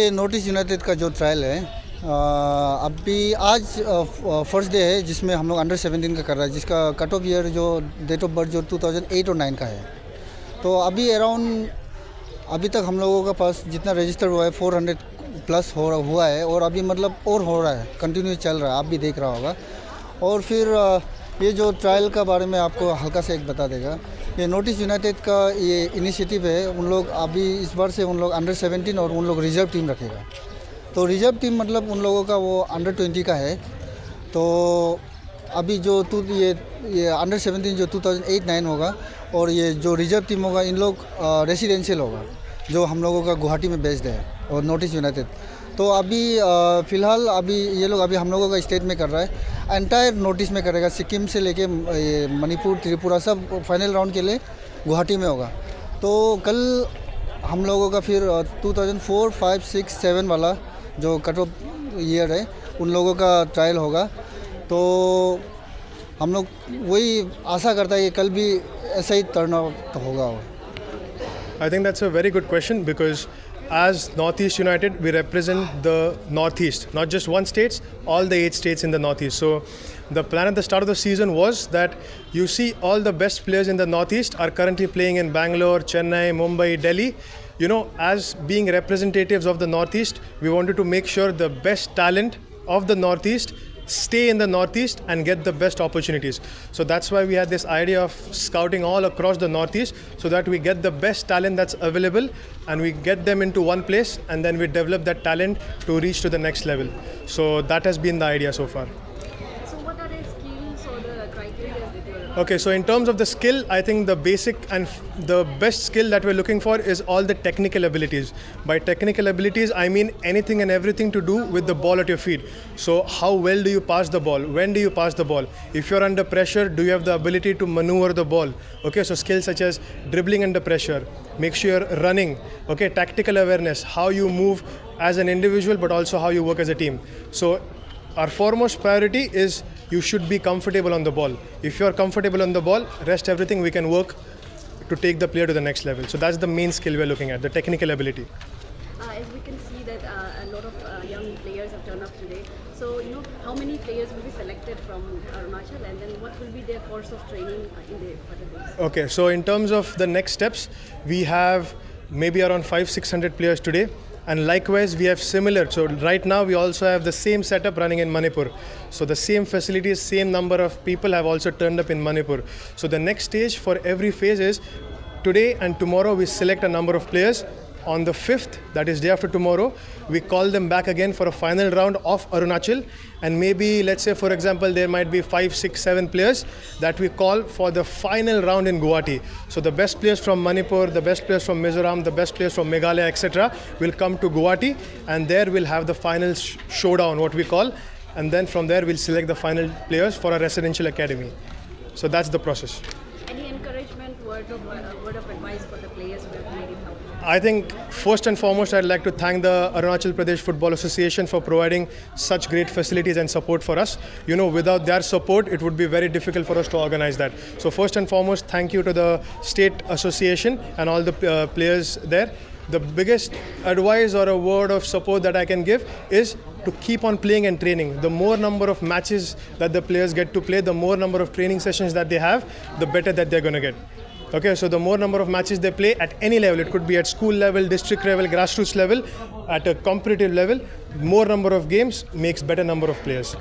ये north east United का जो ट्रायल है अभी आज फर्स्ट डे है जिसमें हम लोग अंडर 17 का कर रहा है, जिसका कट ऑफ ईयर जो डेट ऑफ बर्थ जो 2008 और 9 का है। तो अभी अराउंड अभी तक हम लोगों का पास जितना रजिस्टर हुआ है 400 प्लस हुआ है, और अभी मतलब और हो रहा है, कंटिन्यू चल रहा है, आप भी देख रहा होगा। और फिर ये जो ट्रायल का बारे में आपको हल्का से एक बता देगा। ये नॉर्थ ईस्ट यूनाइटेड का ये इनिशिएटिव है, उन लोग अभी इस बार से उन लोग अंडर 17 और उन लोग रिजर्व टीम रखेगा। तो रिजर्व टीम मतलब उन लोगों का वो अंडर 20 का है। तो अभी जो ये अंडर 17 जो 2008-9 होगा, और ये जो रिजर्व टीम होगा इन लोग रेसिडेंशियल होगा, जो हम लोगों का गुवाहाटी में बेस्ड है और नॉर्थ ईस्ट यूनाइटेड। तो अभी फ़िलहाल अभी ये लोग अभी हम लोगों का स्टेट में कर रहा है, एंटायर नॉर्थ ईस्ट में करेगा, सिक्किम से लेके मणिपुर त्रिपुरा सब फाइनल राउंड के लिए गुवाहाटी में होगा। तो कल हम लोगों का फिर 2004, 5, 6, 7 वाला जो कट ऑफ ईयर है उन लोगों का ट्रायल होगा। तो हम लोग वही आशा करता है कि कल भी ऐसा ही टर्न आउट होगा। I think that's a very good question because as Northeast United, we represent the Northeast, not just one state, all the 8 states in the Northeast. So the plan at the start of the season was that you see all the best players in the Northeast are currently playing in Bangalore, Chennai, Mumbai, Delhi. You know, as being representatives of the Northeast, we wanted to make sure the best talent of the Northeast stay in the Northeast and get the best opportunities. So that's why we had this idea of scouting all across the Northeast so that we get the best talent that's available and we get them into one place, and then we develop that talent to reach to the next level. So that has been the idea so far. So what are the skills or the criteria that you are? Okay, so in terms of the skill, I think the basic and the best skill that we're looking for is all the technical abilities. By technical abilities, I mean anything and everything to do with the ball at your feet. So how well do you pass the ball? When do you pass the ball? If you're under pressure, do you have the ability to maneuver the ball? Okay, so skills such as dribbling under pressure, make sure you're running, okay, tactical awareness, how you move as an individual but also how you work as a team. So our foremost priority is you should be comfortable on the ball. If you're comfortable on the ball, rest everything we can work to take the player to the next level. So that's the main skill we're looking at, the technical ability. As we can see that a lot of young players have turned up today. So how many players will be selected from Arunachal, and then what will be their course of training in the further days? Okay, so in terms of the next steps, we have maybe around 500-600 players today. And likewise, we have similar. So right now, we also have the same setup running in Manipur. So the same facilities, same number of people have also turned up in Manipur. So the next stage for every phase is today and tomorrow we select a number of players. On the 5th, that is day after tomorrow, we call them back again for a final round of Arunachal, and maybe let's say for example there might be 5, 6, 7 players that we call for the final round in Guwahati. So the best players from Manipur, the best players from Mizoram, the best players from Meghalaya, etc. will come to Guwahati, and there we'll have the final showdown, what we call, and then from there we'll select the final players for a residential academy. So that's the process. Any encouragement, word of advice for the players who have made it out? I think first and foremost, I'd like to thank the Arunachal Pradesh Football Association for providing such great facilities and support for us. You know, without their support, it would be very difficult for us to organize that. So first and foremost, thank you to the State Association and all the players there. The biggest advice or a word of support that I can give is to keep on playing and training. The more number of matches that the players get to play, the more number of training sessions that they have, the better that they're going to get. Okay, so the more number of matches they play at any level, it could be at school level, district level, grassroots level, at a competitive level, more number of games makes better number of players.